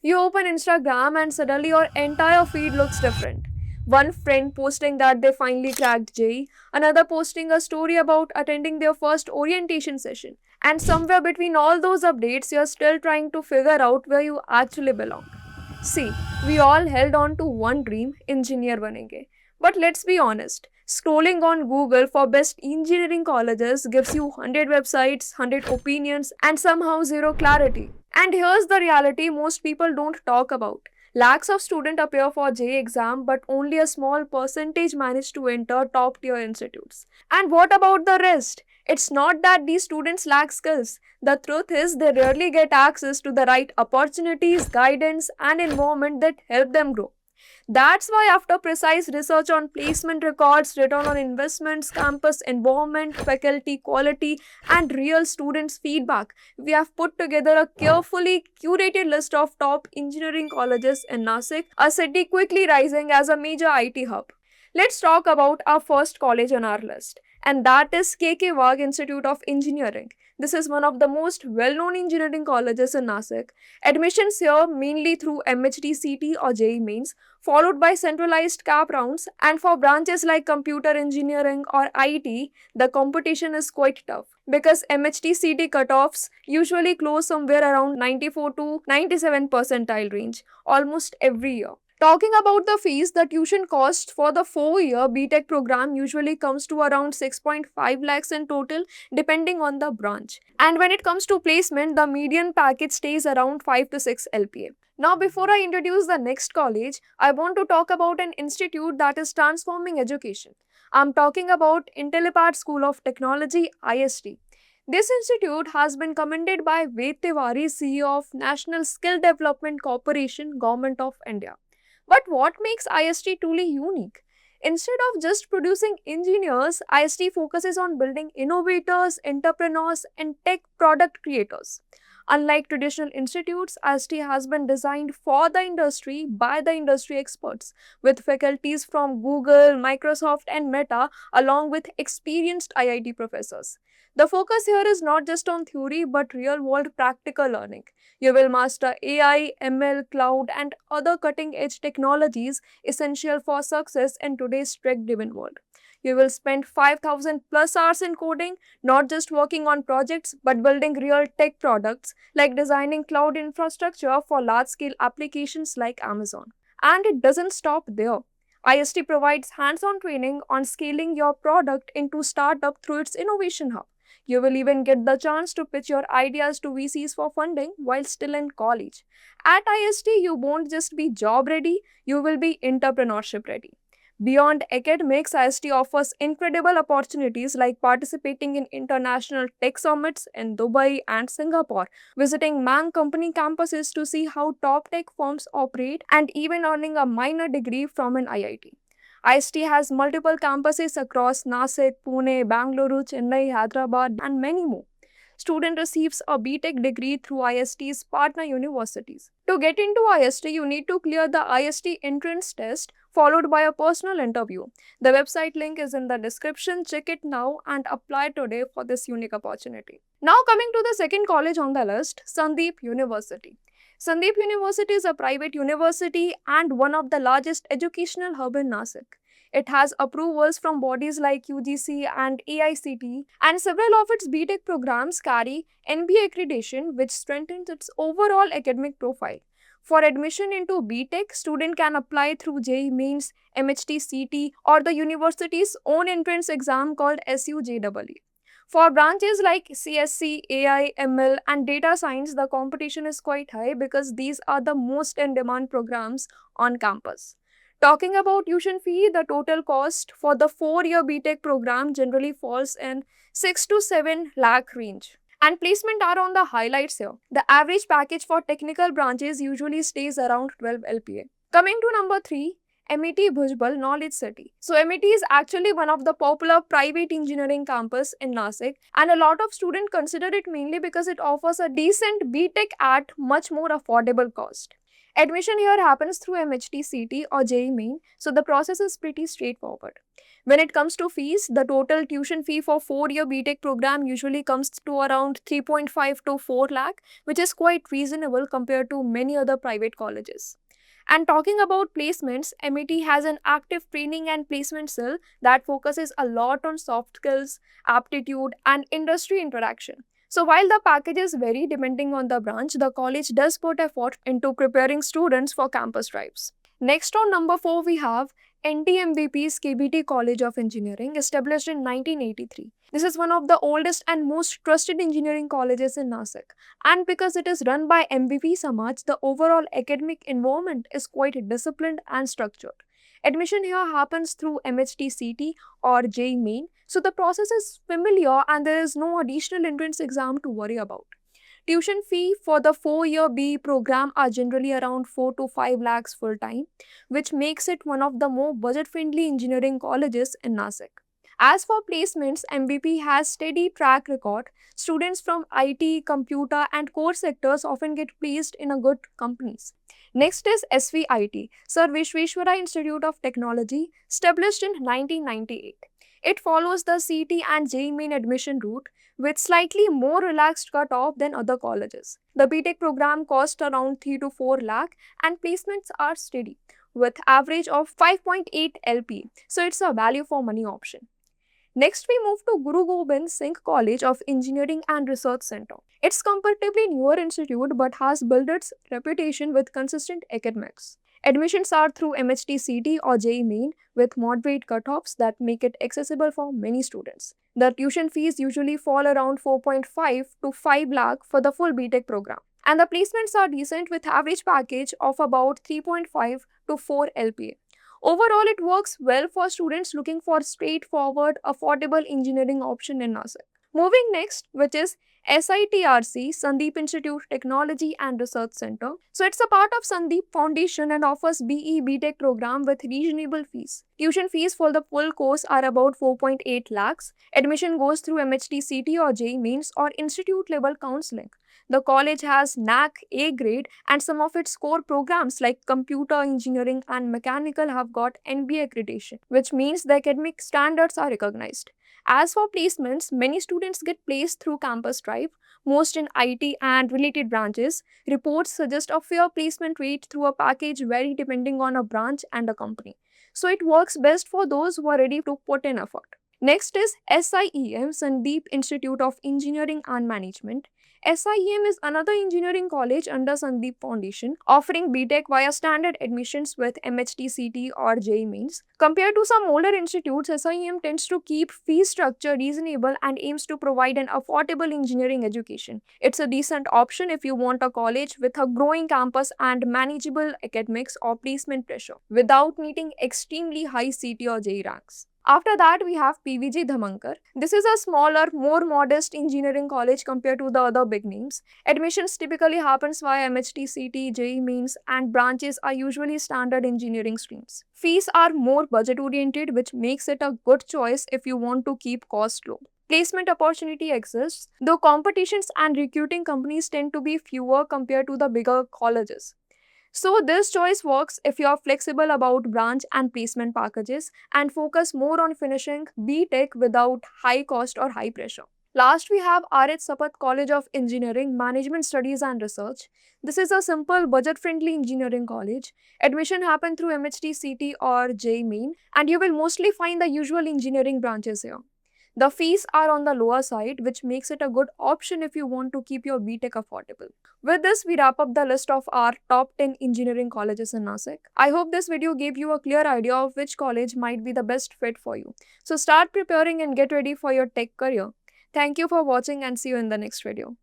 You open Instagram and suddenly your entire feed looks different. One friend posting that they finally cracked JEE, another posting a story about attending their first orientation session. And somewhere between all those updates, you're still trying to figure out where you actually belong. See, we all held on to one dream, engineer banenge. But let's be honest, scrolling on Google for best engineering colleges gives you 100 websites, 100 opinions, and somehow zero clarity. And here's the reality most people don't talk about. Lakhs of students appear for JEE exam, but only a small percentage manage to enter top tier institutes. And what about the rest? It's not that these students lack skills. The truth is, they rarely get access to the right opportunities, guidance, and environment that help them grow. That's why, after precise research on placement records, return on investments, campus environment, faculty quality, and real students' feedback, we have put together a carefully curated list of top engineering colleges in Nasik, a city quickly rising as a major IT hub. Let's talk about our first college on our list, and that is KK Wag Institute of Engineering. This is one of the most well known engineering colleges in Nasik. Admissions here mainly through MHTCT or JEE mains, followed by centralized CAP rounds, and for branches like computer engineering or IT, the competition is quite tough because MHTCT cutoffs usually close somewhere around 94 to 97 percentile range almost every year. Talking about the fees, the tuition cost for the 4-year BTech program usually comes to around 6.5 lakhs in total, depending on the branch. And when it comes to placement, the median package stays around 5 to 6 LPA. Now, before I introduce the next college, I want to talk about an institute that is transforming education. I'm talking about Intellipaat School of Technology, IST. This institute has been commended by Ved Tiwari, CEO of National Skill Development Corporation, Government of India. But what makes IST truly unique? Instead of just producing engineers, IST focuses on building innovators, entrepreneurs, and tech product creators. Unlike traditional institutes, IST has been designed for the industry by the industry experts, with faculties from Google, Microsoft, and Meta, along with experienced IIT professors. The focus here is not just on theory but real world practical learning. You will master AI, ML, cloud, and other cutting edge technologies essential for success in today's tech driven world. You will spend 5,000 plus hours in coding, not just working on projects, but building real tech products like designing cloud infrastructure for large scale applications like Amazon. And it doesn't stop there. IST provides hands on training on scaling your product into startup through its innovation hub. You will even get the chance to pitch your ideas to VCs for funding while still in college. At IST, you won't just be job ready, you will be entrepreneurship ready. Beyond academics, IST offers incredible opportunities like participating in international tech summits in Dubai and Singapore, visiting Mang company campuses to see how top tech firms operate, and even earning a minor degree from an IIT. IST has multiple campuses across Nasik, Pune, Bangalore, Chennai, Hyderabad, and many more. Student receives a BTech degree through IST's partner universities. To get into IST, you need to clear the IST entrance test followed by a personal interview. The website link is in the description. Check it now and apply today for this unique opportunity. Now coming to the second college on the list, Sandeep University. Sandeep University is a private university and one of the largest educational hub in Nasik. It has approvals from bodies like UGC and AICTE, and several of its BTech programs carry NBA accreditation, which strengthens its overall academic profile. For admission into BTech, student can apply through JEE Mains, MHT or the university's own entrance exam called SUJEE. For branches like CSC, AI, ML, and data science, the competition is quite high because these are the most in demand programs on campus. Talking about tuition fee, the total cost for the 4-year BTech program generally falls in 6 to 7 lakh range. And placement are on the highlights here. The average package for technical branches usually stays around 12 LPA. Coming to number 3, MET Bhujbal Knowledge City. So MET is actually one of the popular private engineering campus in Nasik, and a lot of students consider it mainly because it offers a decent BTech at much more affordable cost. Admission here happens through MHT, CT or JEE Main, so the process is pretty straightforward. When it comes to fees, the total tuition fee for 4-year BTech program usually comes to around 3.5 to 4 lakh, which is quite reasonable compared to many other private colleges. And talking about placements, MET has an active training and placement cell that focuses a lot on soft skills, aptitude, and industry interaction. So while the packages vary depending on the branch, the college does put effort into preparing students for campus drives. Next on number 4 we have NTMBP's KBT College of Engineering, established in 1983. This is one of the oldest and most trusted engineering colleges in Nasik. And because it is run by MVP Samaj, the overall academic environment is quite disciplined and structured. Admission here happens through MHT CT or JEE Main, so the process is familiar and there is no additional entrance exam to worry about. Tuition fee for the 4-year BE program are generally around 4 to 5 lakhs full time, which makes it one of the more budget-friendly engineering colleges in Nasik. As for placements, MVP has steady track record. Students from IT, computer and core sectors often get placed in a good companies. Next is SVIT, Sir Vishweshwara Institute of Technology, established in 1998. It follows the CT and JEE Main admission route with slightly more relaxed cutoff than other colleges. The BTech program costs around 3 to 4 lakh and placements are steady with average of 5.8 LP. So it's a value for money option. Next, we move to Guru Gobind Singh College of Engineering and Research Center. It's comparatively newer institute but has built its reputation with consistent academics. Admissions are through MHT CT or JEE Main with moderate cutoffs that make it accessible for many students. The tuition fees usually fall around 4.5 to 5 lakh for the full BTech program. And the placements are decent with average package of about 3.5 to 4 LPA. Overall, it works well for students looking for straightforward, affordable engineering option in Nasik. Moving next, which is SITRC, Sandeep Institute Technology and Research Center. So it's a part of Sandeep Foundation and offers BE BTech program with reasonable fees. Tuition fees for the full course are about 4.8 lakhs. Admission goes through MHT CT or JEE Mains or institute level counseling. The college has NAC A grade and some of its core programs like computer engineering and mechanical have got NBA accreditation, which means the academic standards are recognized. As for placements, many students get placed through Campus Drive, most in IT and related branches. Reports suggest a fair placement rate through a package vary depending on a branch and a company. So it works best for those who are ready to put in effort. Next is SIEM, Sandeep Institute of Engineering and Management. SIEM is another engineering college under Sandeep Foundation, offering BTech via standard admissions with MHT CT or JEE Mains. Compared to some older institutes, SIEM tends to keep fee structure reasonable and aims to provide an affordable engineering education. It's a decent option if you want a college with a growing campus and manageable academics or placement pressure, without needing extremely high CT or JEE ranks. After that, we have PVG Dhamankar. This is a smaller, more modest engineering college compared to the other big names. Admissions typically happens via MHT, CT, JEE Mains and branches are usually standard engineering streams. Fees are more budget oriented, which makes it a good choice if you want to keep costs low. Placement opportunity exists, though competitions and recruiting companies tend to be fewer compared to the bigger colleges. So this choice works if you are flexible about branch and placement packages and focus more on finishing BTech without high cost or high pressure. Last, we have RH Sapat College of Engineering, Management Studies and Research. This is a simple, budget-friendly engineering college. Admission happens through MHT, CT or JEE Main, and you will mostly find the usual engineering branches here. The fees are on the lower side, which makes it a good option if you want to keep your BTech affordable. With this, we wrap up the list of our top 10 engineering colleges in Nasik. I hope this video gave you a clear idea of which college might be the best fit for you. So start preparing and get ready for your tech career. Thank you for watching and see you in the next video.